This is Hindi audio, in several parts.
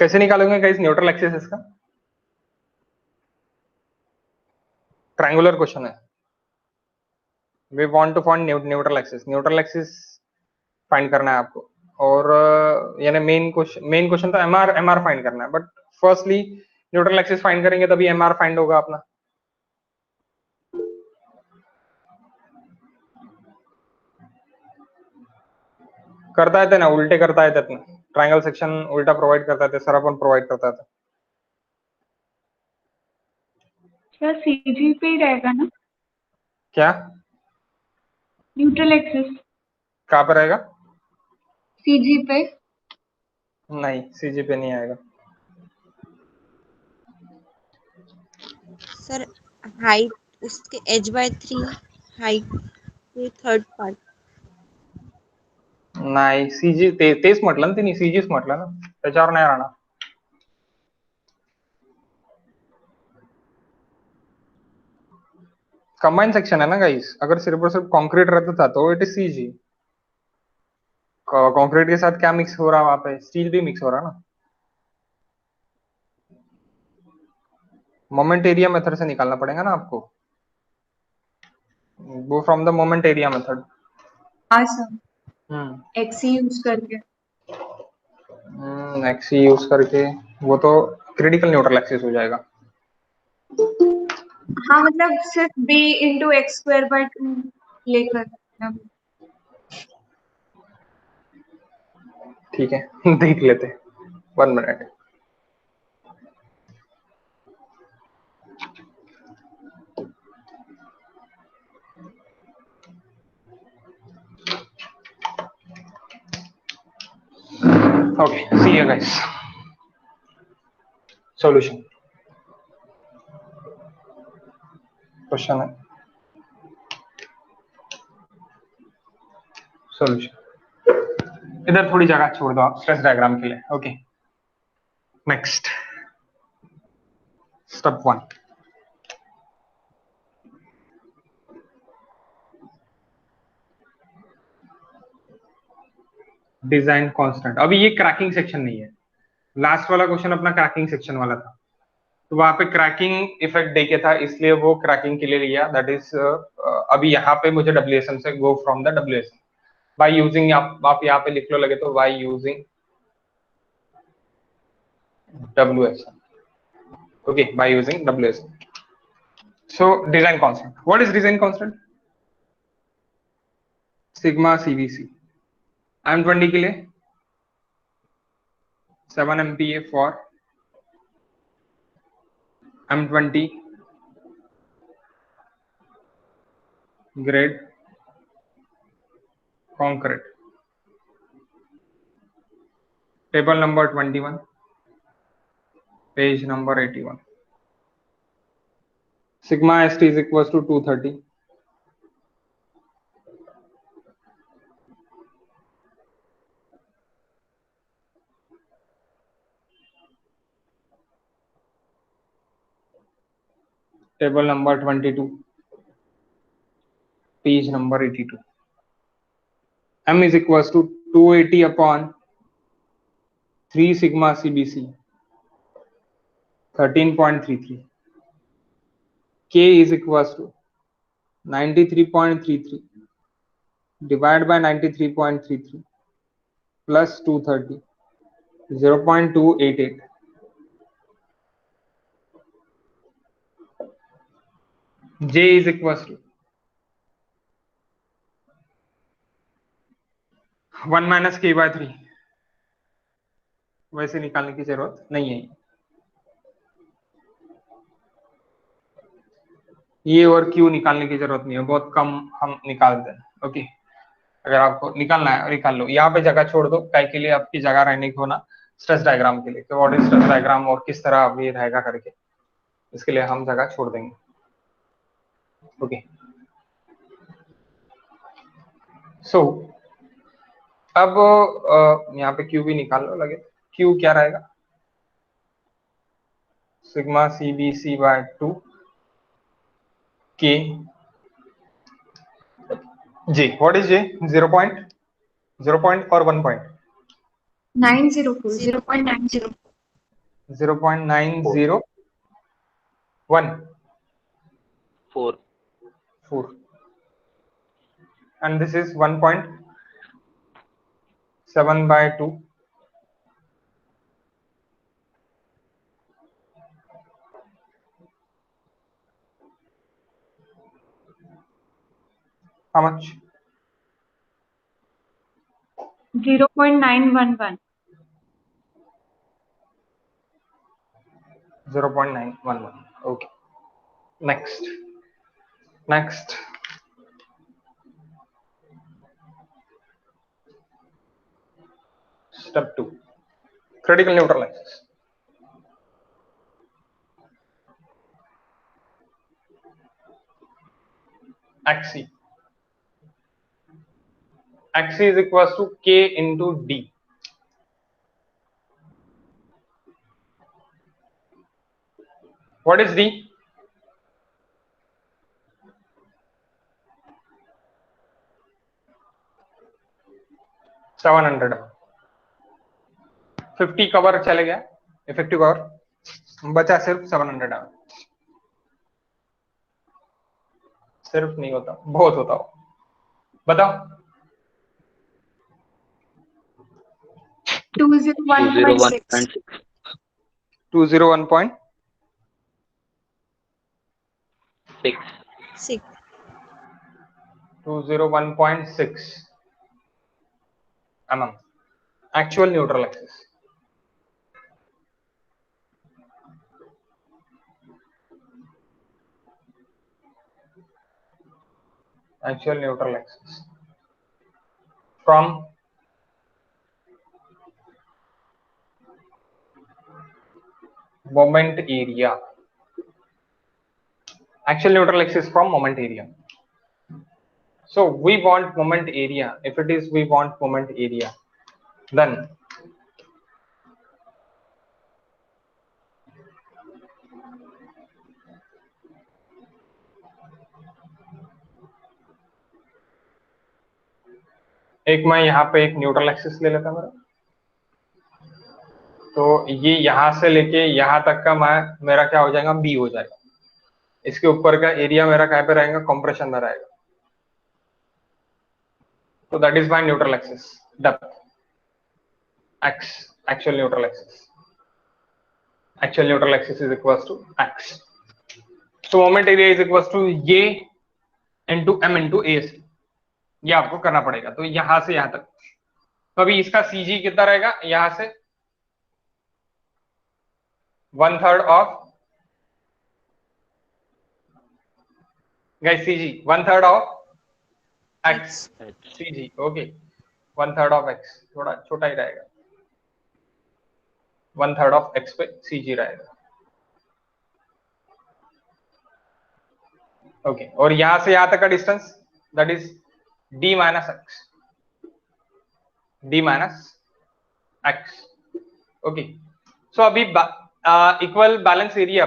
कैसे निकालोगे गाइस न्यूट्रल एक्सिस इसका? ट्रायंगुलर क्वेश्चन है, we want to find neutral axis find करना है आपको, और यानी मेन क्वेश्चन तो एमआर फाइंड करना है, but firstly neutral axis find करेंगे तभी एमआर फाइंड होगा अपना। करता येते ना, उलटे करता येतात ना, ट्रायंगल सेक्शन उल्टा प्रोवाइड करता येते, सर पण प्रोवाइड करता येते। सर सीजी पे ही रहेगा ना? क्या न्यूट्रल एक्सिस कहाँ पे रहेगा? सीजी पे। नहीं, सीजी पे नहीं आएगा। सर हाइट उसके h/3 हाइट थर्ड पार्ट नाही, सीजी तेच म्हटलं ना तिने, सीजीच म्हटलं ना, त्याच्यावर नाही राहणार। कंबाइन सेक्शन है ना गाइस, अगर सिर्फ और सिर्फ कंक्रीट रहता था तो इट इज सीजी। कंक्रीट के साथ क्या मिक्स हो रहा है वहां पे? स्टील भी मिक्स हो रहा है ना। मोमेंट एरिया मेथड से निकालना पड़ेगा ना आपको, गो from the moment area method. हाँ सर, एक्सी यूज करके। एक्सी यूज करके वो तो क्रिटिकल न्यूट्रल एक्सिस हो जाएगा। हाँ मतलब सिर्फ b इंटू x²/2 लेकर। ठीक है देख लेते, 1 minute. Okay, see you guys. Solution. Question है, सॉल्यूशन। इधर थोड़ी जगह छोड़ दो आप स्ट्रेस डायग्राम के लिए। Okay, next step 1। Design constant. अभी ये क्रैकिंग सेक्शन नहीं है, लास्ट वाला क्वेश्चन अपना क्रैकिंग सेक्शन वाला था, तो वहां पे क्रैकिंग इफेक्ट देखे था, इसलिए वो क्रैकिंग के लिए लिया। दैट इज अभी यहाँ पे मुझे डब्ल्यूएसएम से go from the WSM by using, आप यहाँ पे लिख लो लगे तो, by using WSM. Okay, by using WSM. So design constant, what is design constant? Sigma सीवीसी। M20 के लिए 7 MPa for M20 grade concrete. Table number 21, page number 81। Sigma ST is equals to 230। Table number 22, page number 82। M is equals to 280 upon 3 sigma CBC 13.33। K is equals to 93.33 divided by 93.33 plus 230 0.288। J is equals to 1 minus K/3। वैसे निकालने की जरूरत नहीं है, ये और Q निकालने की जरूरत नहीं है, बहुत कम हम निकालते हैं। ओके, अगर आपको निकालना है निकाल लो, यहाँ पे जगह छोड़ दो, काय के लिए आपकी जगह रहने को ना, स्ट्रेस डायग्राम के लिए, व्हाट इज स्ट्रेस डायग्राम और किस तरह अब ये रहेगा करके, इसके लिए हम जगह छोड़ देंगे। ओके, सो अब यहाँ पे Q भी निकाल लो लगे। Q क्या रहेगा? Sigma CBC/2 K J। What is J? 0 point और 1 point. 904 0.90। 0.901 4 and this is 1.7 by 2. How much? 0.911. 0.911. Okay. Next. Step 2. Critical neutral axis. Axis is equals to K into D. What is D? $700. 50 cover चले गया, इफेक्टिव कवर बचा सिर्फ 700 आवर. सिर्फ नहीं होता, बहुत होता हो. बताओ. 201.6. 201.6 6. 201.6 mm. Actual neutral axis. Actual neutral axis from moment area. Actual neutral axis from moment area. So we want moment area. If it is we want moment area, then एक मैं यहाँ पे एक न्यूट्रल एक्सिस ले लेता मेरा, तो ये यहाँ से लेके यहाँ तक का मेरा क्या हो जाएगा, बी हो जाएगा. इसके ऊपर का एरिया मेरा कहाँ पे रहेगा, कंप्रेशन में रहेगा. तो that is my neutral axis depth x. Actual neutral axis is equals to x. So moment area is equals to ये into m into AC. ये आपको करना पड़ेगा. तो यहां से यहां तक, तो अभी इसका CG कितना रहेगा, यहां से 1/3 of guys CG 1/3 of x. CG okay 1/3 of x, थोड़ा छोटा ही रहेगा. 1/3 ऑफ x पे CG रहेगा. ओके और यहां से यहां तक का distance that is d minus x. Okay so अभी इक्वल बैलेंस एरिया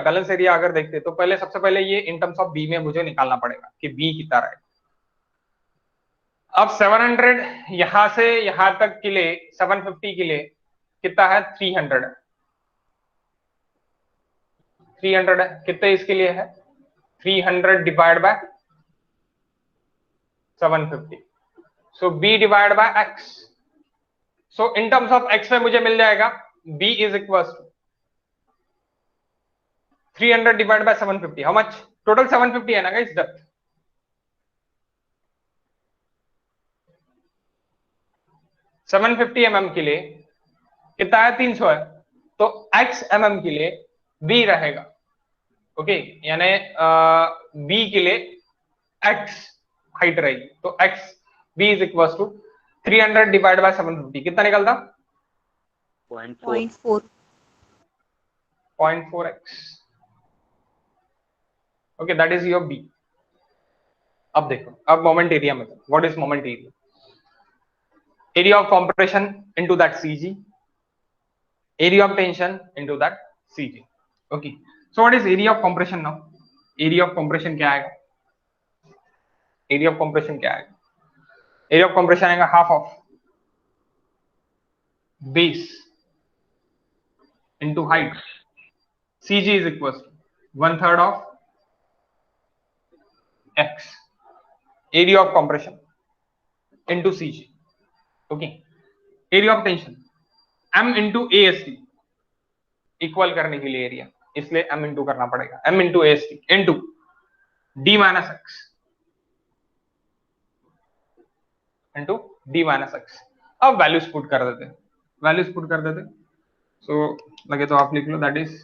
अगर देखते तो पहले सबसे पहले ये इन टर्म्स ऑफ b में मुझे निकालना पड़ेगा कि b कितना रहेगा. अब 700 यहां से यहां तक के लिए 750 के लिए कितना है, 300 है. 300 है, कितने इसके लिए है, 300 divide by 750. So b divide by x. So in terms of x में मुझे मिल जाएगा b is equals to 300 divide by 750. How much, total 750 है ना गाइस डेप्थ. सेवन 750 mm के लिए कितना है, 300 है. तो x mm के लिए b रहेगा. ओके यानी b के लिए x हाइट रहेगी. तो x b is equals to 300 divide by 750 कितना निकलता, 0.4. 0.4x. Okay that is your b. अब देखो, अब मोमेंट एरिया में what is moment area, area of compression into that CG, area of tension into that CG. Okay, so what is area of compression now? Area of compression क्या आएगा, area of compression क्या आएगा, area of compression आएगा half of base into height. CG is equals to 1/3 of x, area of compression into CG. Okay, area of tension m into AST, equal करने के लिए एरिया, इसलिए m इंटू करना पड़ेगा, m into AST into d minus x into d minus x. अब वैल्यूज पुट कर देते, सो लगे तो आप लिख लो, that is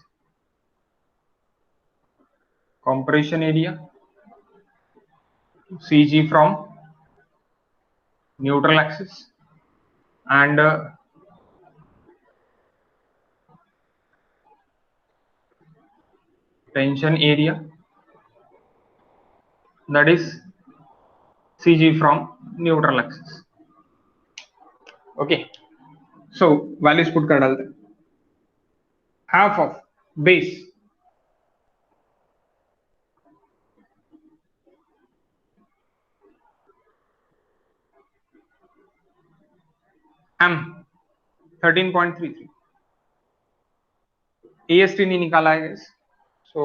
compression area CG from neutral axis and tension area, that is CG from neutral axis. Okay, so values put कर डालते हैं। half of base m 13.33, AST नहीं निकाला है guys, so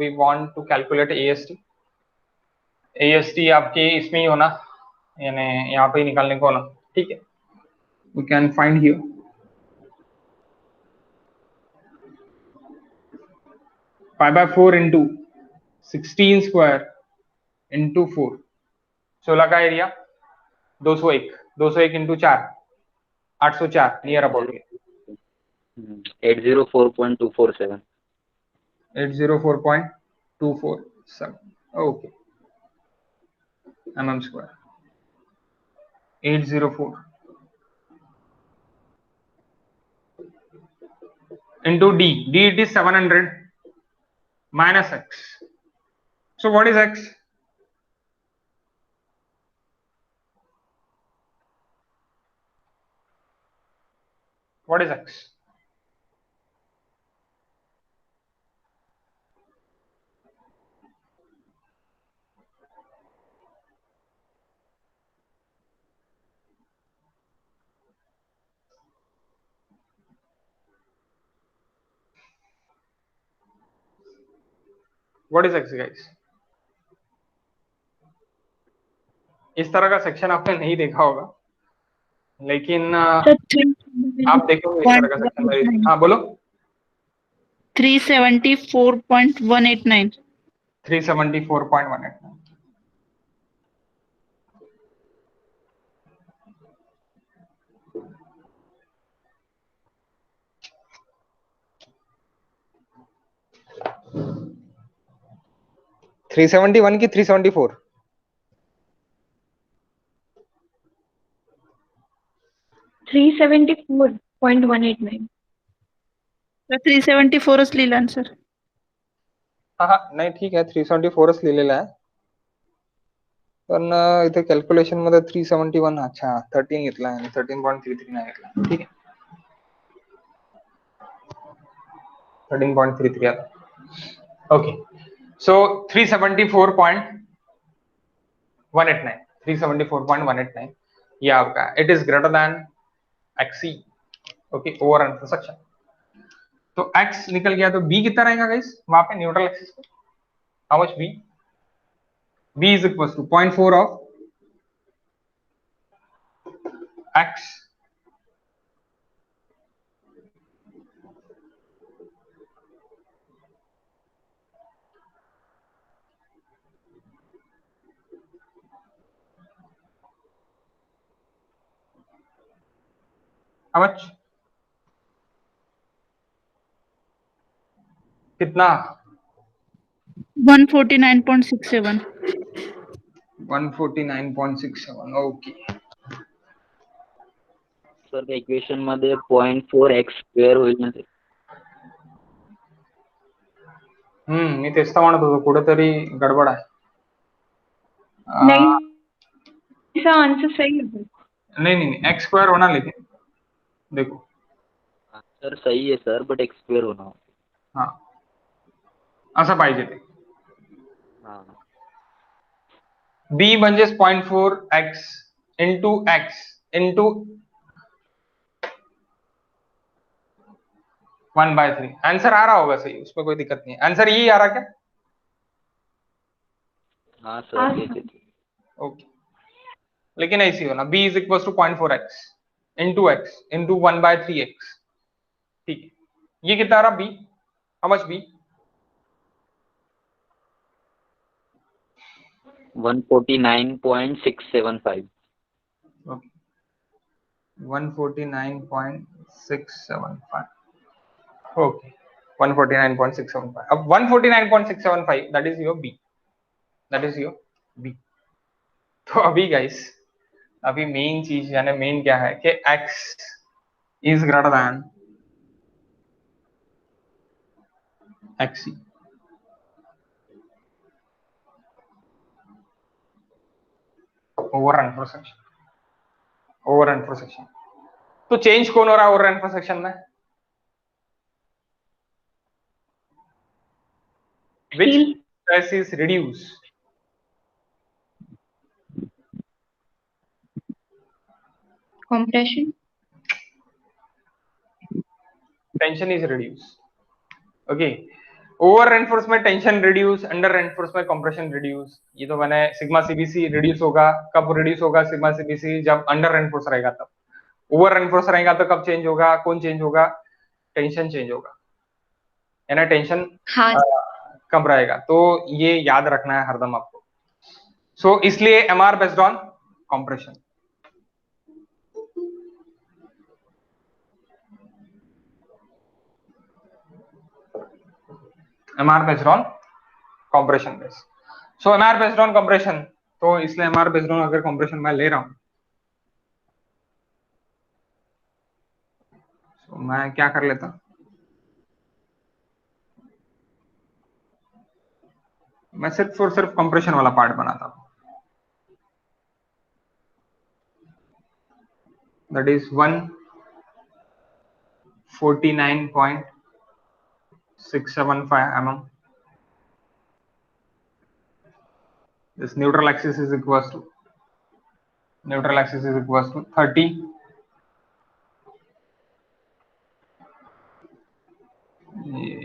we want to calculate AST आपके इसमें ही होना, यानी यहाँ पे ही निकालने को होना, ठीक है। we can find here 5/4 into 16 square into 4, 16 का area 201 into 4 804 near about 804.247 804.247 okay mm square 804 into d it is 700 minus x, so what is x? What is x? What is x guys? इस तरह का सेक्शन आपने नहीं देखा होगा, लेकिन आप देखोगे इस तरह का सेक्शन। हाँ बोलो। 374.189 374.189। थ्री 371 की 374 374.189 374 लिहिला सर। हाँ नाही ठीक आहे 374च लिहिलेलं आहे, पण इथे कॅल्क्युलेशन मध्ये 371 अच्छा 13 घेतला आणि 13.33 नाही घेतला, ठीक आहे 13.33 आता ओके। सो 374.189 ये आपका it is greater than XC, okay over and section. तो x निकल गया तो b कितना रहेगा गाइस वहां पे न्यूट्रल एक्सिस पे, how much b is equal to 0.4 of x how much कितना 149.67 149.67 ओके। सर त्या इक्वेशन मध्ये 0.4x² होईल ना ते? मी तेच तर म्हणत होतो कुठेतरी गडबड आहे। नहीं, इसका आंसर सही है। नहीं x² होना, लेकिन देखो सर सही है सर, बट x² होना। हाँ असं पाहिजे ते। हाँ b म्हणजेच 0.4x into x into 1/3 answer आ रहा होगा सही, उसमें कोई दिक्कत नहीं है। आंसर यही आ रहा क्या? हाँ सर, ये ओके, लेकिन ऐसी हो ना, b is equal to 0.4x into x into 1/3x। ठीक है, ये कितना आ रहा b? How much b? 149.675। Okay, 149.675। Okay, 149.675। अब 149.675 that is your b, that is your b। तो अभी गाइस, अभी मेन चीज यानी मेन क्या है कि x is greater than xc। Over intersection, over intersection. तो चेंज कौन हो रहा है ओवर इंटरसेक्शन में? which Steel. stress is reduced? Compression. Tension is reduced. Okay, over reinforcement tension reduce, under reinforcement compression reduce. ये तो मैंने सिग्मा सीबीसी रिड्यूस होगा, कब रिड्यूस होगा सिग्मा सीबीसी? जब अंडर रेनफोर्स रहेगा तब। ओवर रेनफोर्स रहेगा तो कब चेंज होगा? कौन चेंज होगा? टेंशन चेंज होगा, है ना? टेंशन हाँ कम रहेगा। तो ये याद रखना है हरदम आपको। सो इसलिए M R based on compression. M R based on compression base. So M R based on compression, तो इसलिए एम आर बेस्ड ऑन अगर कॉम्प्रेशन मैं ले रहा हूं तो मैं क्या कर लेता, मैं सिर्फ और सिर्फ कंप्रेशन वाला पार्ट बनाता हूं। That is 149.675 mm. This neutral axis is equals to 30,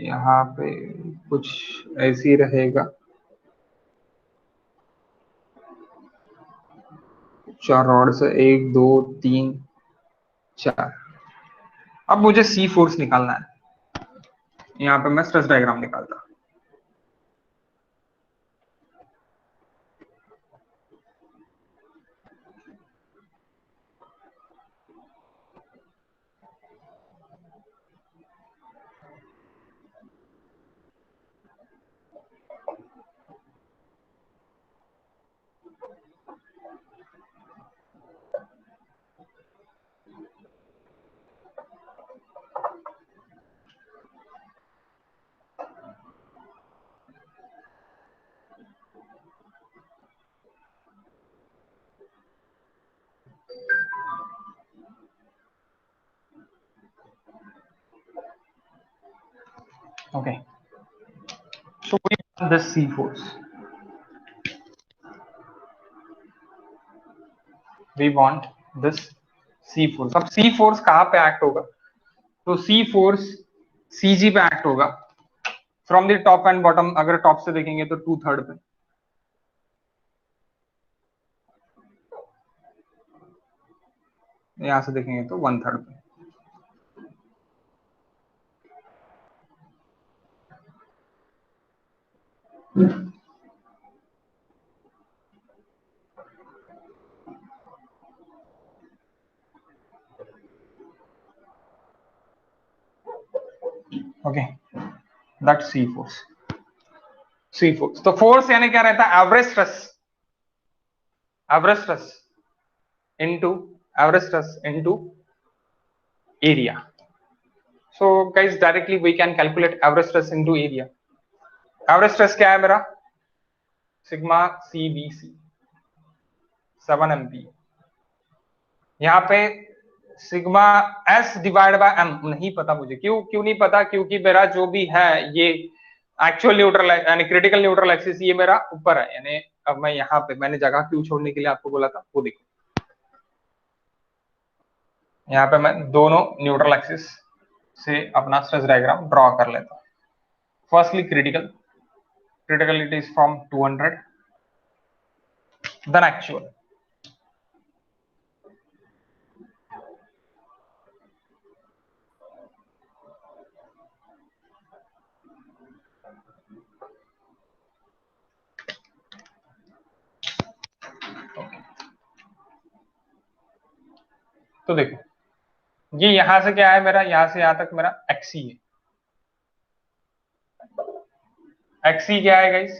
यहाँ पे कुछ ऐसी रहेगा, 4 रॉड से 1 2 3 4। अब मुझे सी फोर्स निकालना है। यहाँ पे मैं स्ट्रेस डायग्राम निकालता। Okay, so we want this C force. We want this C force. अब C force कहाँ पे एक्ट होगा? तो C force CG पे एक्ट होगा from the top and bottom. अगर टॉप से देखेंगे तो 2/3 पे, यहां से देखेंगे तो 1/3 पे। Okay, that C force. C force तो फोर्स यानी क्या रहता है? Average stress, average stress into average stress into area. So guys directly we can calculate average stress into area. Average stress क्या है मेरा? Sigma CBC 7 MPa। यहाँ पे sigma S divide by M नहीं पता मुझे। क्यों नहीं पता? क्योंकि मेरा जो भी है ये एक्चुअल न्यूट्रल यानी क्रिटिकल न्यूट्रल एक्सिस ये मेरा ऊपर है। यानी अब मैं यहाँ पे मैंने जगह क्यों छोड़ने के लिए आपको बोला था वो देखो, यहाँ पे मैं दोनों न्यूट्रल एक्सिस से अपना स्ट्रेस डायग्राम ड्रॉ कर लेता हूं। Firstly criticality is from 200, then actual. तो देखो ये यहां से क्या है मेरा, यहां से यहां तक मेरा एक्सी है। एक्सी क्या है guys,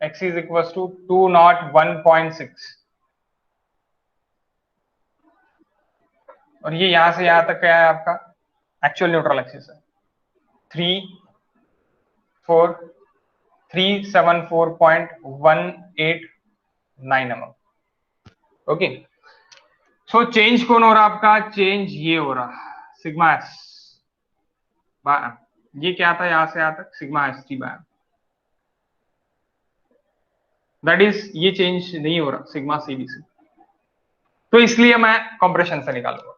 XC is equal to 201.6 और ये यहां से यहां तक क्या है आपका एक्चुअल न्यूट्रल एक्सिस है 374.189 mm। ओके, सो चेंज कौन हो रहा आपका, चेंज ये हो रहा सिग्मा एस बाय एम। ये क्या था यहां से यहां तक sigma S T by M, that is ये चेंज नहीं हो रहा सिग्मा सी बी से, तो इसलिए मैं कंप्रेशन से निकालूंगा।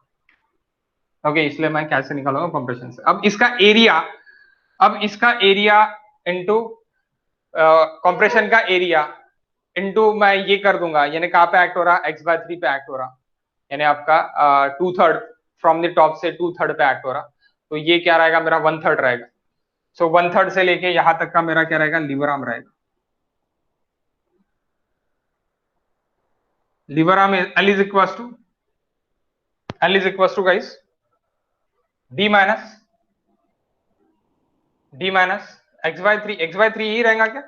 ओके, इसलिए मैं कैसे निकालूंगा, कंप्रेशन से। अब इसका एरिया इनटू कंप्रेशन का एरिया इनटू मैं ये कर दूंगा, यानी कहां पे एक्ट हो रहा, x/3 पे एक्ट हो रहा, यानी आपका 2/3 फ्रॉम द टॉप से 2/3 पे एक्ट हो रहा, तो ये क्या रहेगा मेरा 1/3 रहेगा। सो 1/3 से लेके यहां तक का मेरा क्या रहेगा, लीवर आर्म रहेगा। Lever arm L is equal to guys d minus x/3 ही रहेगा क्या,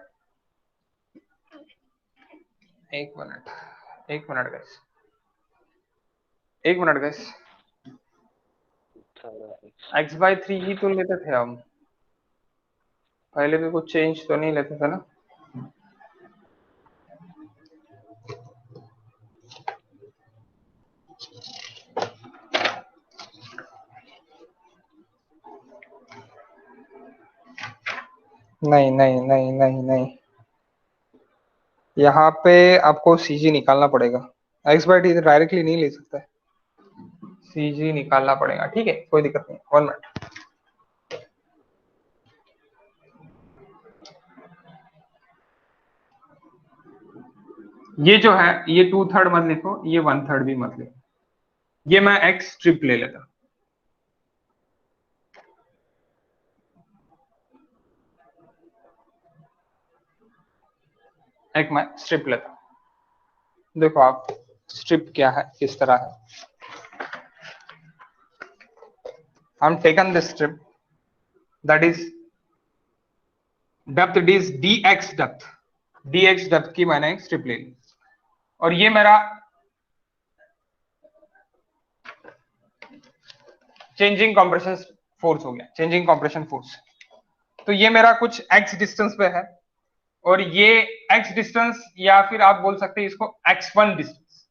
एक मिनट गाइस, x/3 ही तो लेते थे हम पहले, भी कुछ चेंज तो नहीं लेते थे ना। नहीं, यहाँ पे आपको सीजी निकालना पड़ेगा, x/t डायरेक्टली नहीं ले सकता, सीजी निकालना पड़ेगा। ठीक है, कोई दिक्कत नहीं, 1 मिनट। ये जो है ये 2/3 मत लिखो, ये 1/3 भी मत लिखो, ये मैं x स्ट्रिप ले लेता, एक मैं स्ट्रिप लेता। देखो आप स्ट्रिप क्या है, किस तरह है। I'm taken this strip, that is depth, it is dx depth की मैंने एक स्ट्रिप ले ली, और ये मेरा चेंजिंग कंप्रेशन फोर्स हो गया, चेंजिंग कंप्रेशन फोर्स। तो ये मेरा कुछ x डिस्टेंस पे है, और ये x डिस्टेंस या फिर आप बोल सकते हैं इसको x1 डिस्टेंस,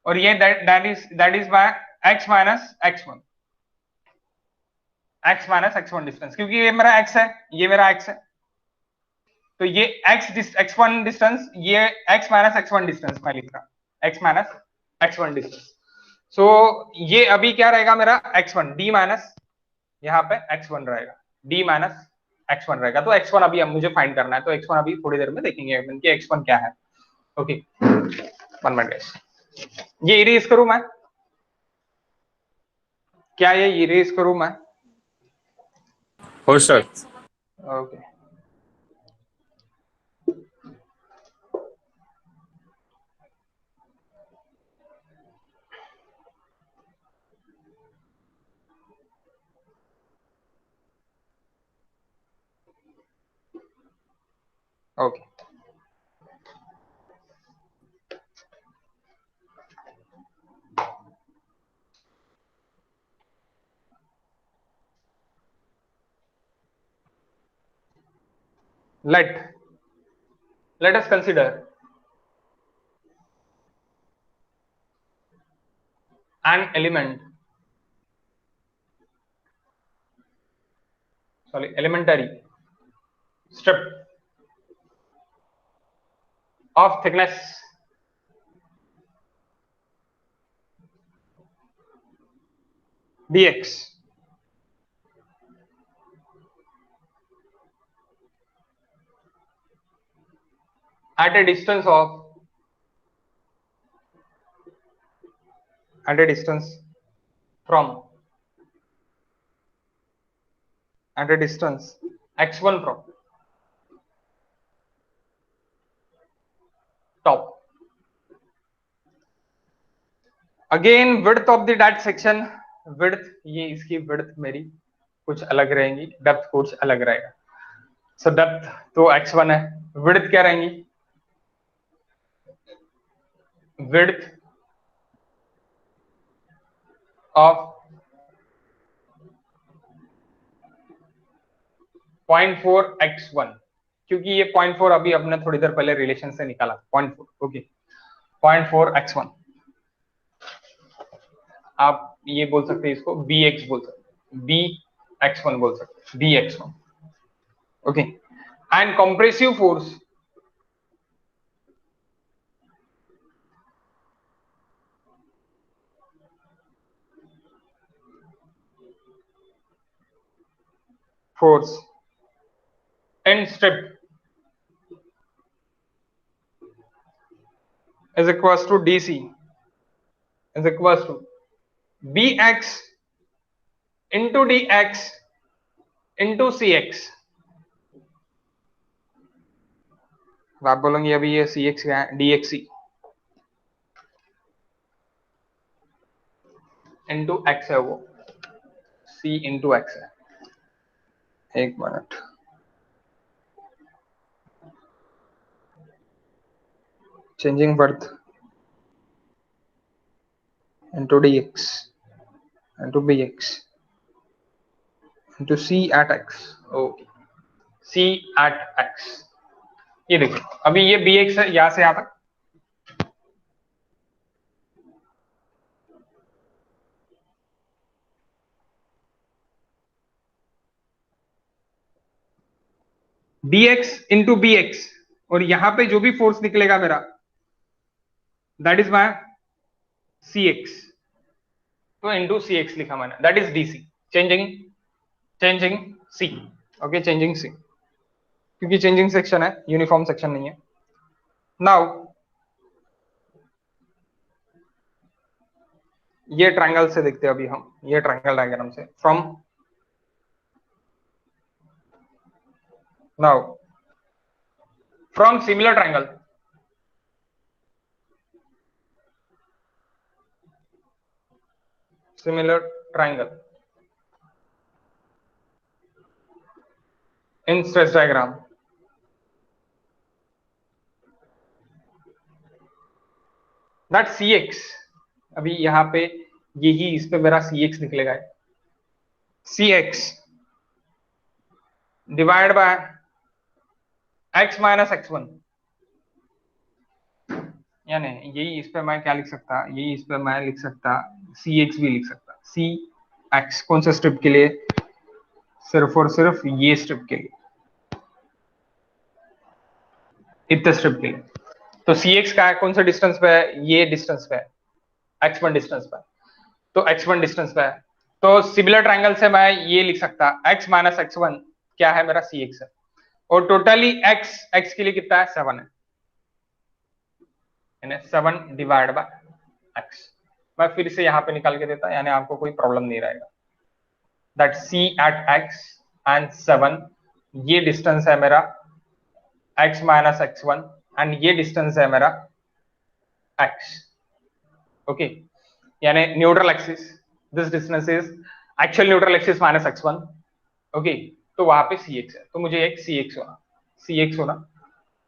और ये that is my x minus x1 distance, क्योंकि ये मेरा x है, ये मेरा x है, तो ये x1 डिस्टेंस, ये x माइनस x1 डिस्टेंस मैं लिख रहा, x माइनस x1 डिस्टेंस। सो ये अभी क्या रहेगा मेरा x1 d माइनस, यहाँ पे x1 रहेगा, d माइनस x1 रहेगा। तो x1 अभी अब मुझे फाइंड करना है, तो x1 अभी थोड़ी देर में देखेंगे कि x1 क्या है। ओके, 1 मिनट गाइस, ये इरेज करूं मैं, क्या ये इरेज करूं मैं? हो sir. Okay, okay, let us consider an elementary strip of thickness dx at a distance from x1 from top. Again width of the that section, width ये इसकी width मेरी कुछ अलग रहेंगी, depth कुछ अलग रहेगा. So depth तो x1 है, width क्या रहेंगी? Width of 0.4 x1, क्योंकि ये 0.4 अभी अपने थोड़ी देर पहले रिलेशन से निकाला 0.4. Okay, 0.4 x1. आप ये बोल सकते हैं इसको bx बोल सकते हैं, bx1 बोल सकते हैं, bx1. Okay, and compressive force in strip is equals to dc is equals to bx into dx into cx. आप बोलेंगे अभी ये cx क्या है? dxc into x है, वो c into x है. एक minute, changing birth into dx into bx into c at x. Okay, c at x. ये देखिए अभी ये bx है, यहां से यहां तक dx into bx, और यहां पे जो भी फोर्स निकलेगा मेरा दैट इज माय cx, तो into cx लिखा मैंने, that is dc. Changing c. Okay, changing c, क्योंकि चेंजिंग सेक्शन है, यूनिफॉर्म सेक्शन नहीं है. नाउ ये ट्रायंगल से देखते हैं अभी हम, ये ट्रायंगल डायग्राम से from now from similar triangle in stress diagram, that cx, अभी यहाँ पे यही इस पे मेरा cx निकलेगा, cx divide by x minus x1, यानी यही इस पे मैं क्या लिख सकता, यही इस पे मैं लिख सकता cx भी लिख सकता. cx कौन से स्ट्रिप के लिए? सिर्फ और सिर्फ ये स्ट्रिप के लिए, इतने स्ट्रिप के लिए. तो cx का है, कौन सा डिस्टेंस पे है? ये डिस्टेंस पे है, x1 डिस्टेंस पे है. तो x1 डिस्टेंस पे है, तो सिमिलर ट्रायंगल से मैं ये लिख सकता x माइनस x1 क्या है मेरा cx है, और टोटली x के लिए कितना है? 7 है, 7 डिवाइड बाय x. मैं फिर से यहाँ पे निकाल के देता, यानी आपको कोई प्रॉब्लम नहीं रहेगा. That c at x and 7, ये डिस्टेंस है मेरा x माइनस x1 एंड ये डिस्टेंस है मेरा x. ओके, यानी neutral axis, this distance is actual neutral axis minus x1. Okay, तो वहां पे cx है, तो मुझे एक cx होना.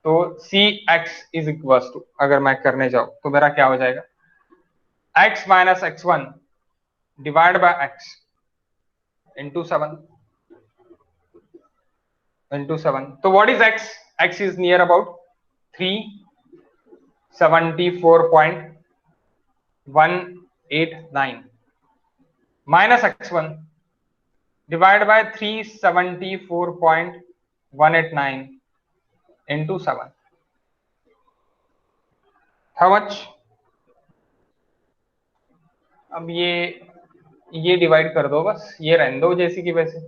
तो cx इज इक्वल टू, अगर मैं करने जाऊं तो मेरा क्या हो जाएगा? x minus x1 divide by x into 7 into 7. तो what is x? x is near about 374.189 minus x1 divided by 374.189 into 7. How much? अब ये डिवाइड कर दो, बस ये रहने दो जैसी की वैसे.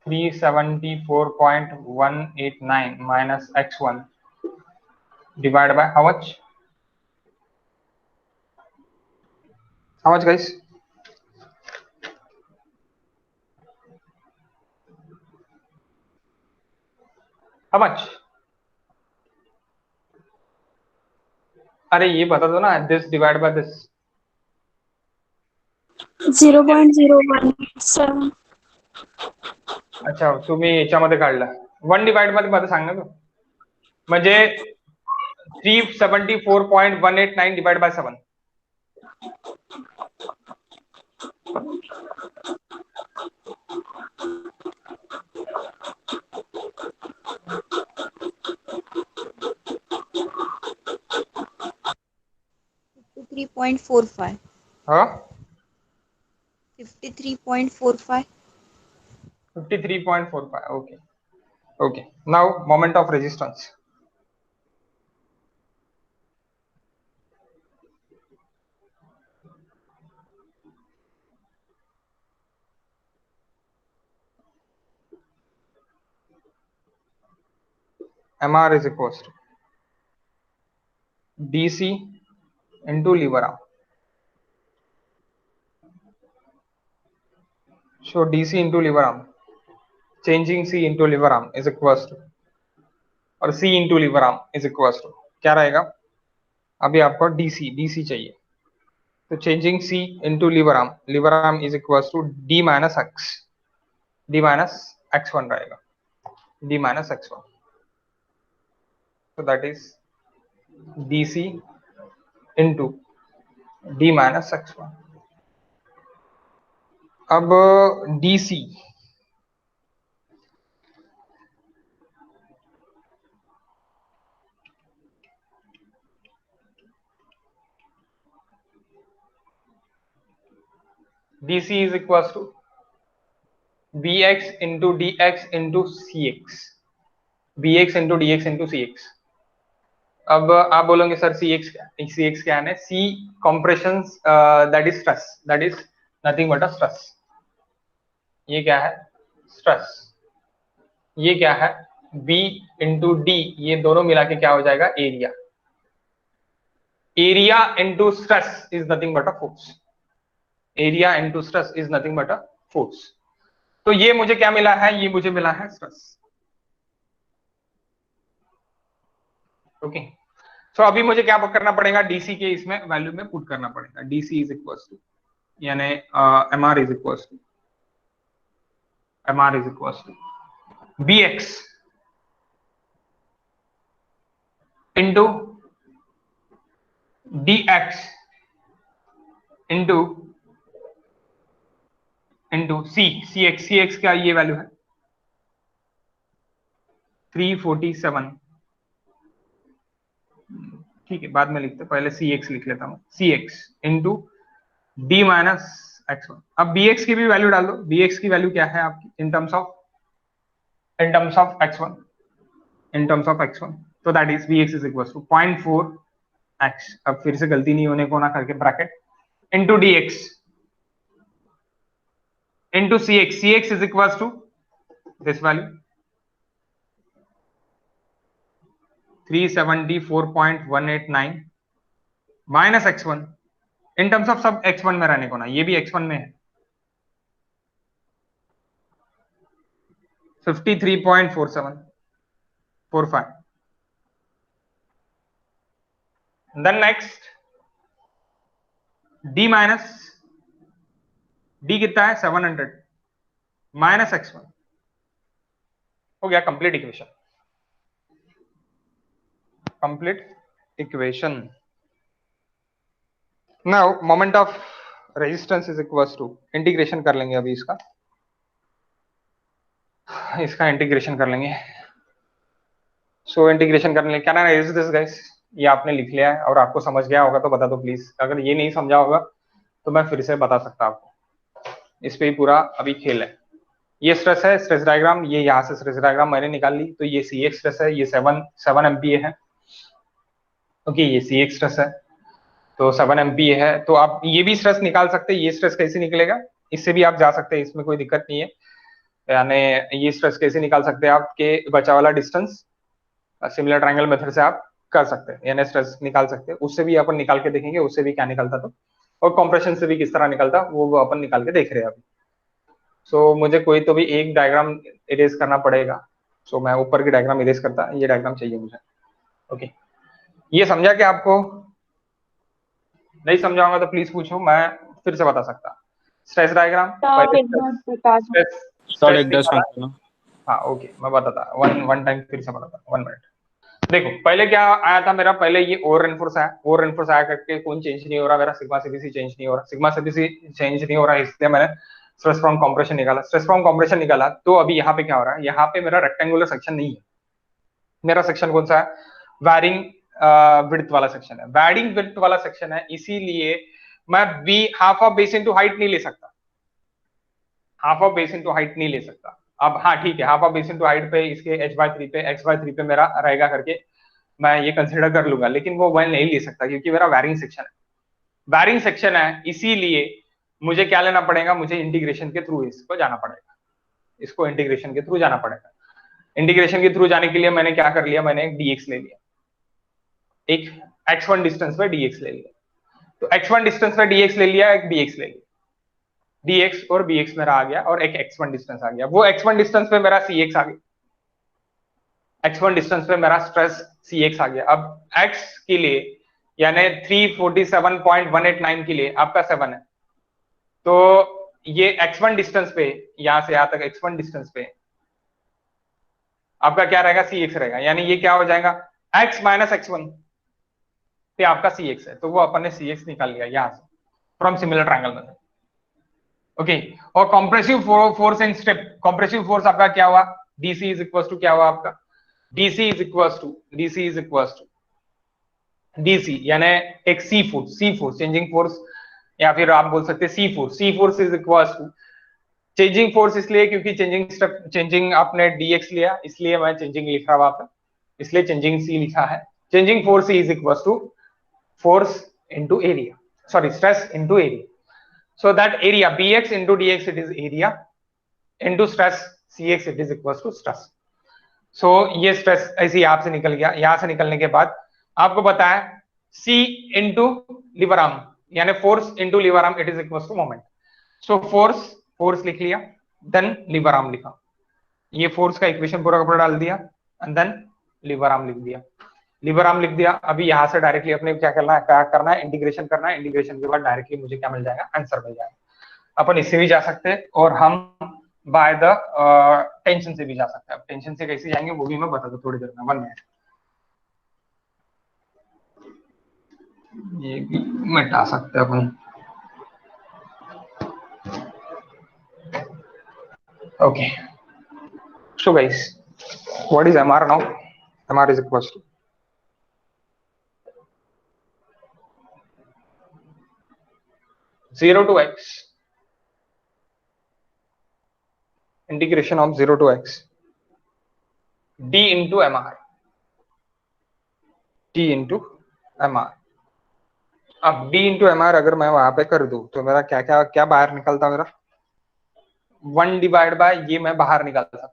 374.189 minus x1 divide by how much, guys? How much? अरे ये बता दो ना, दिस डिवाइड बाय दिस. 0.017. अच्छा, तुम्ही याच्यामध्ये काढला 1 डिवाइड मध्ये मध्ये सांग ना तू. म्हणजे 374.189 डिवाइड बाय 7. Three point 53.45. हाँ 53.45. 53.45. Okay. Okay. Now moment of resistance. MR is equals to DC into lever arm. So DC into lever arm, changing C into lever arm is equals to, और C into lever arm is equals to क्या रहेगा? अभी आपको DC चाहिए, तो changing C into lever arm is equals to D minus X1 रहेगा, D minus X1. So that is DC into D minus X1. अब DC is equals to Bx into Dx into Cx, Bx into Dx into Cx. अब आप बोलोगे सर Cx क्या है? C compression, that is stress, that is nothing but a stress. ये क्या है? स्ट्रेस. ये क्या है? B into D, ये दोनों मिला के क्या हो जाएगा? Area. Area into stress is nothing but a force. Area into stress is nothing but a force. तो ये मुझे क्या मिला है? ये मुझे मिला है स्ट्रेस. ओके. सो अभी मुझे क्या करना पड़ेगा? डीसी के इसमें वैल्यू में पुट करना पड़ेगा. डीसी इज इक्वल टू, यानी MR is equal to BX into DX into C X का ये वैल्यू है 347. ठीक है, बाद में लिखते, पहले सी एक्स लिख लेता हूं. C x into D minus X1. अब Bx की भी वैल्यू डाल दो. Bx की वैल्यू क्या है आपकी इन टर्म्स ऑफ X1, तो that is Bx is equal to 0.4x. अब फिर से गलती नहीं होने को ना करके bracket into dx into Cx is equal to this value 374.189 minus X1 in terms of सब X1 में रहने को ना, ये भी X1 में है 53.4745. Then next D minus D कितना है? 700 माइनस X1. हो गया complete equation. Now moment of resistance is equals to, integration कर लेंगे अभी इसका इंटीग्रेशन कर लेंगे. सो इंटीग्रेशन करने के क्या ना इज दिस गाइस, ये आपने लिख लिया है और आपको समझ गया होगा तो बता दो प्लीज. अगर ये नहीं समझा होगा तो मैं फिर से बता सकता आपको. इस पे ही पूरा अभी खेल है. ये स्ट्रेस है, स्ट्रेस डायग्राम, ये यहाँ से स्ट्रेस डायग्राम मैंने निकाल ली. तो ये सी एक्स स्ट्रेस है, ये 7 MPa है. ओके, ये सी एक्स स्ट्रेस है तो 7 MPa है. तो आप ये भी स्ट्रेस निकाल सकते हैं. ये स्ट्रेस कैसे निकलेगा? इससे भी आप जा सकते हैं, इसमें कोई दिक्कत नहीं है. यानी ये स्ट्रेस कैसे निकाल सकते हैं आपके बचा वाला डिस्टेंस सिमिलर ट्रायंगल मेथड से आप कर सकते हैं, यानी स्ट्रेस निकाल सकते हैं। उससे भी अपन निकाल के देखेंगे उससे भी क्या निकलता तो, और कॉम्प्रेशन से भी किस तरह निकलता वो अपन निकाल के देख रहे हैं अभी। सो मुझे कोई तो भी एक डायग्राम इरेज करना पड़ेगा। सो मैं ऊपर की डायग्राम इरेज करता, ये डायग्राम चाहिए मुझे। ओके, ये समझा कि आपको? नहीं समझाऊंगा तो प्लीज पूछो, मैं फिर से बता सकता। स्ट्रेस डायग्राम पहले, स्ट्रेस सर स्ट्रेस एक दस निकाला। मिनट हाँ ओके, मैं बताता वन टाइम फिर से बताता, 1 मिनट। देखो पहले क्या आया था मेरा, पहले ये ओवर एनफोर्स आया, ओवर एनफोर्स आया करके कौन चेंज नहीं हो रहा मेरा, सिग्मा सीबीसी चेंज नहीं हो रहा, सिग्मा सीबीसी चेंज नहीं हो रहा, इसलिए मैंने स्ट्रेस फ्रॉम कंप्रेशन निकाला। स्ट्रेस फ्रॉम कंप्रेशन निकाला तो अभी यहाँ पे क्या हो रहा है, यहाँ पे मेरा रेक्टेंगुलर सेक्शन नहीं है। मेरा सेक्शन कौन सा है, वैरिंग विड्थ वाला सेक्शन है, वैरिंग विड्थ वाला सेक्शन है, इसीलिए मैं B half of base into height नहीं ले सकता, half of base into height नहीं ले सकता। अब हाँ ठीक है, half of base into height पे इसके h/3 पे x/3 पे मेरा रहेगा करके मैं ये कंसिडर कर लूंगा, लेकिन वो मैं नहीं ले सकता क्योंकि मेरा वैरिंग सेक्शन है, वैरिंग सेक्शन है, इसीलिए मुझे क्या लेना पड़ेगा, मुझे इंटीग्रेशन के थ्रू इसको जाना पड़ेगा, इसको इंटीग्रेशन के थ्रू जाना पड़ेगा। इंटीग्रेशन के थ्रू जाने के लिए मैंने क्या कर लिया, मैंने एक dx ले लिया, एक x1 डिस्टेंस पे dx ले लिया, तो x1 डिस्टेंस पे dx ले लिया, एक dx ले लिया, dx और bx मेरा आ गया, और एक x1 डिस्टेंस आ गया, वो x1 डिस्टेंस पे मेरा cx आ गया, x1 डिस्टेंस पे मेरा स्ट्रेस cx आ गया। अब x के लिए यानी 347.189 के लिए आपका 7 है, तो ये x1 डिस्टेंस पे, यहां से यहां तक x1 डिस्टेंस पे आपका क्या रहेगा, cx रहेगा, यानी ये क्या हो जाएगा, x माइनस x1 पे आपका cx है, तो वो अपन ने cx निकाल लिया यहां से फ्रॉम सिमिलर ट्रायंगल में। ओके, और compressive force in strip, compressive force आपका क्या हुआ, dc इज इक्वल टू क्या हुआ आपका, dc is equal to dc यानी एक सी फोर्स चेंजिंग फोर्स, या फिर आप बोल सकते हैं C force is equal to changing force, इसलिए क्योंकि चेंजिंग आपने dx लिया, इसलिए मैं चेंजिंग लिख रहा हूं वहां पे, इसलिए चेंजिंग सी लिखा है। Changing force is equal to force into area, sorry stress into area, so that area bx into dx it is area into stress cx it is equals to stress। so ये स्ट्रेस ऐसे यहां से निकल गया, यहां से निकलने के बाद आपको पता है c into लीवर आर्म यानी force into lever arm it is equals to moment. So force लिख लिया, देन लीवर आर्म लिखा, ये फोर्स का इक्वेशन पूरा का पूरा डाल दिया, एंड देन लीवर आर्म लिख दिया, लीवर आर्म लिख दिया। अभी यहां से डायरेक्टली अपने क्या करना है, इंटीग्रेशन करना है, इंटीग्रेशन के बाद डायरेक्टली मुझे क्या मिल जाएगा, आंसर मिल जाएगा। अपन इससे भी जा सकते हैं और हम बाय द टेंशन से भी जा सकते हैं। अब टेंशन से कैसे जाएंगे वो भी मैं बता दूं थोड़ी देर में, 1 मिनट। ये भी मिटा सकते हैं अपन। Okay, so guys what is mr now, mr is equals to 0 to x integration of 0 to x d into mr, d into mr। अब d into mr अगर मैं वहां पे कर दूं तो मेरा क्या क्या क्या बाहर निकलता, मेरा 1 डिवाइड बाय ये मैं बाहर निकाल सकता हूँ,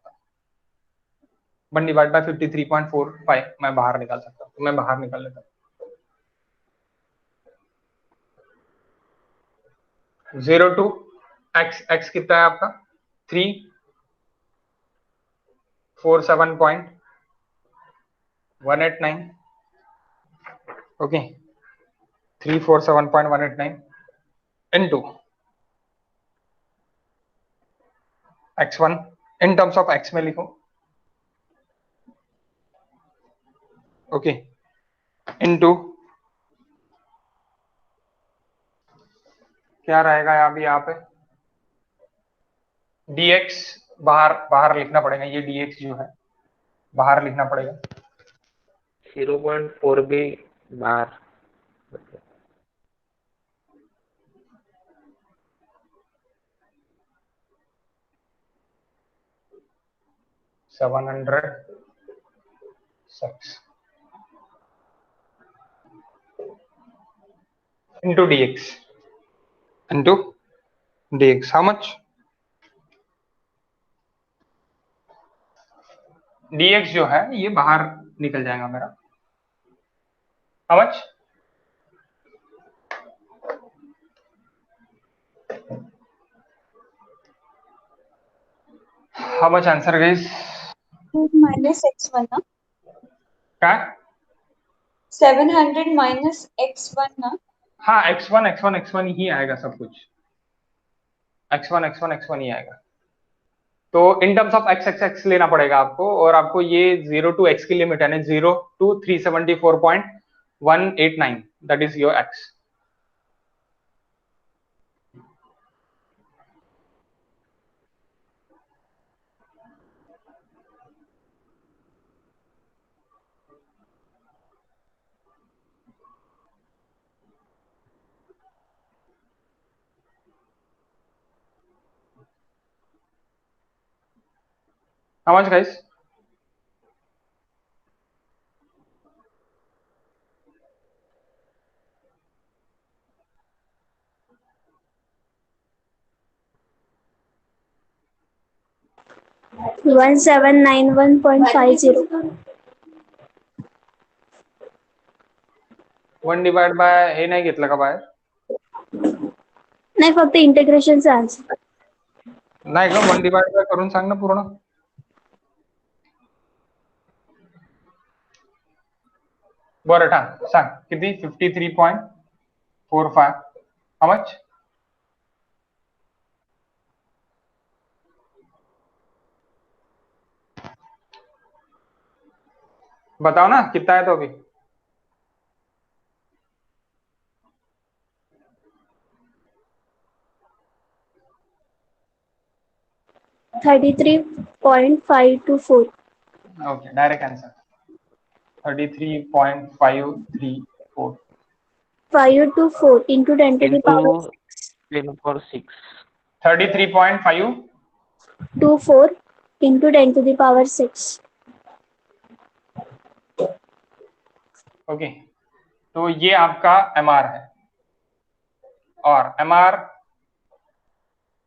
1 डिवाइड बाय 53.45 मैं बाहर निकाल सकता हूँ, तो मैं बाहर निकाल लेता हूँ। 0 टू x कितना है आपका 347.189, okay 347.189 into x1 in terms of x में लिखो, ओके इनटू क्या रहेगा यहाँ पे dx, बाहर लिखना पड़ेगा, ये dx जो है बाहर लिखना पड़ेगा, 0.4 भी बाहर, 706 into dx how much, dx जो है ये बाहर निकल जाएगा मेरा, How much? How much answer guys? minus x1 ना क्या? 700 minus x1 ना हाँ x1 ही आएगा सब कुछ, x1 ही आएगा। तो इन टर्म्स ऑफ x लेना पड़ेगा आपको, और आपको ये 0 to x की लिमिट है ना, 0 to 374.189, that is your x। How much guys? One 1791.50. 1 divide by हे नाही घेतलं का बाहेर? नाही फक्त इंटिग्रेशनचा आन्सर. नाही ग, 1 डिवाइड बाय करून सांग ना पूर्ण. बरं ठा सांग किती? 53.45. How much? बताओ ना कितना है तो अभी. $33.524. Okay, direct answer 33.534. 524 into 10 to the power into 10 power 6. 33.524 into 10 to the power 6. Okay, तो ये आपका MR है, और MR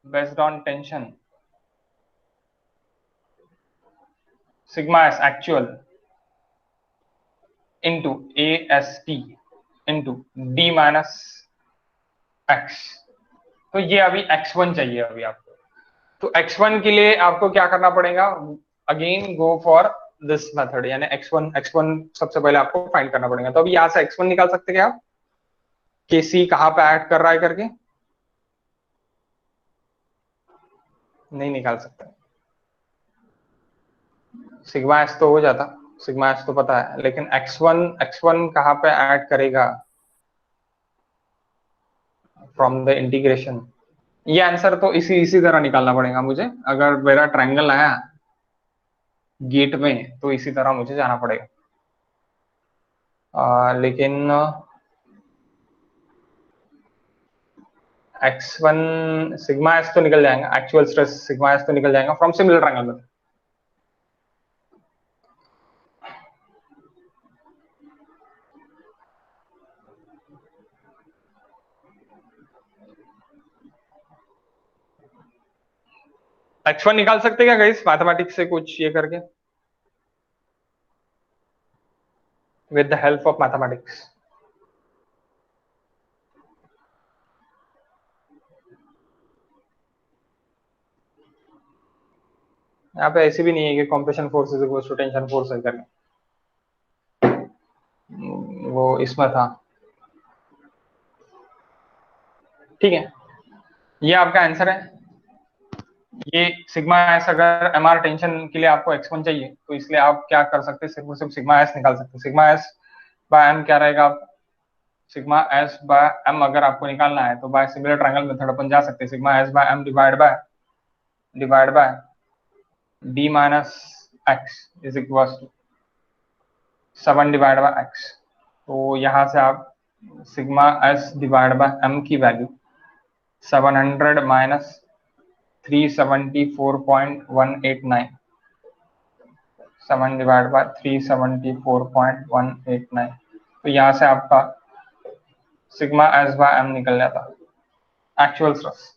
based on tension sigma S actual into AST into D minus x. तो ये अभी x1 चाहिए अभी आपको. तो x1 के लिए आपको क्या करना पड़ेगा? Again go for this method, यानी x1 सबसे पहले आपको फाइंड करना पड़ेगा. तो अभी यहां से x1 निकाल सकते क्या आप? KC कहां पे ऐड कर रहा है करके? नहीं निकाल सकते. सिग्मा एस तो हो जाता, सिग्मा एस तो पता है, लेकिन x1 कहां पे ऐड करेगा फ्रॉम द इंटीग्रेशन? ये आंसर तो इसी तरह निकालना पड़ेगा मुझे. अगर मेरा ट्रायंगल आया गेट में तो इसी तरह मुझे जाना पड़ेगा. लेकिन x1 सिग्मा एस तो निकल जाएगा, एक्चुअल स्ट्रेस सिग्मा एस तो निकल जाएगा फ्रॉम सिमिलर ट्रायंगल में. x1 निकाल सकते क्या गाइस मैथमेटिक्स से कुछ ये करके, with the help of mathematics? यहाँ पे ऐसे भी नहीं है कि compression force is equal to tension force है करके, वो इसमें था. ठीक है, ये आपका आंसर है. ये सिग्मा एस, अगर MR टेंशन के लिए आपको x1 चाहिए तो इसलिए आप क्या कर सकते हैं, सिर्फ सिग्मा एस निकाल सकते हैं. सिग्मा एस बाय m क्या रहेगा? सिग्मा एस बाय m अगर आपको निकालना है तो बाय सिमिलर ट्रायंगल मेथड अपन जा सकते हैं. Sigma S by m divide by d minus x is equal to 7 divide by x. तो यहां से आप sigma S divide by m की वैल्यू 700 माइनस 374.189, 7 डिवाइड बाय 374.189. तो यहां से आपका सिग्मा एस बाय m निकल जाता, एक्चुअल स्ट्रेस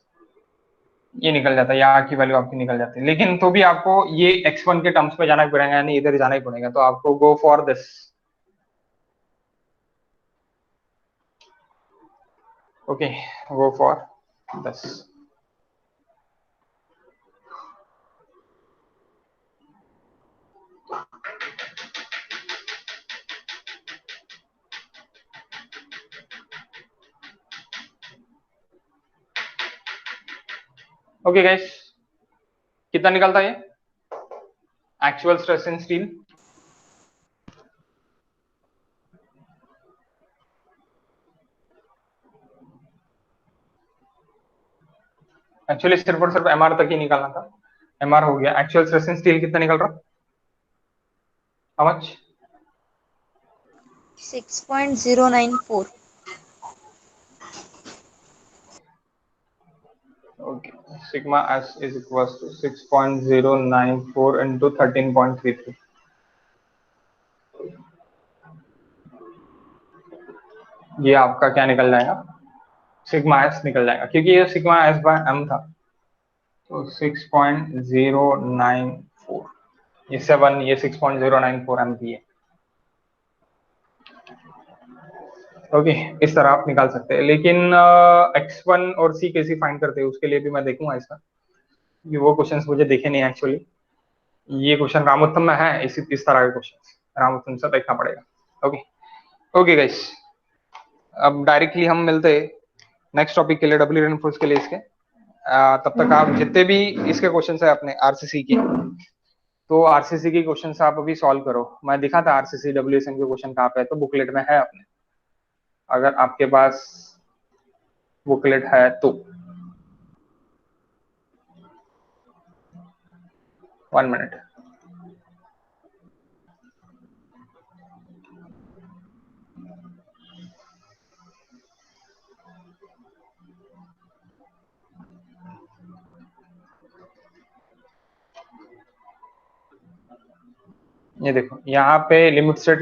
ये निकल जाता, यहाँ की वैल्यू आपकी निकल जाती है. लेकिन तो भी आपको ये x1 के टर्म्स में जाना पड़ेगा, यानी इधर जाना ही पड़ेगा. तो आपको go for this, okay, go for 10। Okay guys, कितना निकलता है ये actual stress in steel? Actually सिर्फ और सिर्फ एमआर तक ही निकालना था, एमआर हो गया। एक्चुअल स्ट्रेस इन स्टील कितना निकल रहा? How much? 6.094. Okay, sigma s is equals to 6.094 into 13.33. ये आपका क्या निकल जाएगा? सिग्मा एस निकल जाएगा, क्योंकि ये सिग्मा एस बाय एम था, तो 6.094, ये 7, ये 6.094 एम की है। ओके, इस तरह आप निकाल सकते हैं, लेकिन x1 और c कैसे फाइंड करते हैं उसके लिए भी मैं देखूंगा इसका, ये वो क्वेश्चंस मुझे देखे नहीं एक्चुअली। ये क्वेश्चन रामोत्तम में है, इस तरह के क्वेश्चन रामोत्तम से देखना पड़ेगा। ओके ओके गाइस, अब डायरेक्टली हम मिलते हैं नेक्स्ट टॉपिक के लिए, डब्ल्यू रेनफोर्स के लिए इसके। तब तक आप जितने भी इसके क्वेश्चन है अपने आरसीसी के, तो आरसीसी के क्वेश्चन आप अभी सॉल्व करो। मैं दिखा था आरसीसी डब्ल्यूएसएम के क्वेश्चन कहाँ पे है, तो बुकलेट में है अपने, अगर आपके पास बुकलेट है तो। 1 मिनट। ये देखो यहाँ पे लिमिट स्टेट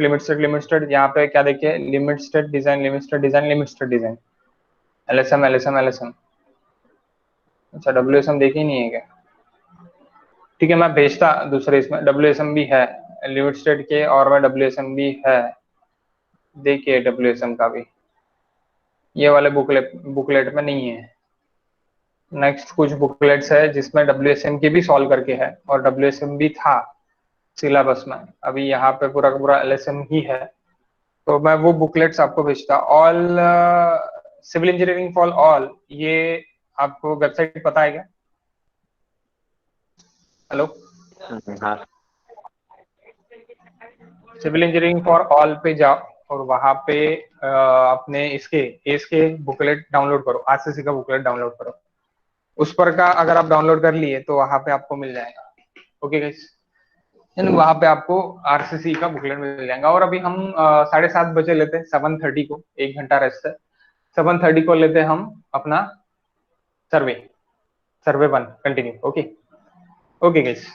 यहाँ पे क्या देखिए, limit state design, limit state design, limit state design, LSM LSM LSM. अच्छा, डब्ल्यूएसएम देखी नहीं है क्या? ठीक है, मैं भेजता दूसरे इसमें, डब्ल्यूएसएम भी है लिमिट स्टेट के, और मैं डब्ल्यूएसएम भी है, देखिए डब्ल्यूएसएम का भी ये वाले बुकलेट में नहीं है। नेक्स्ट कुछ बुकलेट्स है जिसमें डब्ल्यूएसएम की भी सॉल्व करके है, और डब्ल्यूएसएम भी था सिलेबस में, अभी यहाँ पे पूरा का पूरा एलएसएम ही है, तो मैं वो बुकलेट्स आपको भेजता। All civil engineering for all, ये आपको वेबसाइट पता है क्या? हेलो, हाँ सिविल इंजीनियरिंग फॉर ऑल पे जाओ और वहां पे अपने इसके बुकलेट डाउनलोड करो, आरसीसी का बुकलेट डाउनलोड करो, उस पर का अगर आप डाउनलोड कर लिए तो वहां पे आपको मिल जाएगा। ओके गाइस, वहां पे आपको आरसीसी का बुकलेट मिल जाएगा। और अभी हम 7:30 बजे लेते हैं, 7:30 को 1 घंटा रेस्ट है, 7:30 को लेते हैं हम अपना सर्वे 1 कंटिन्यू। Okay okay guys.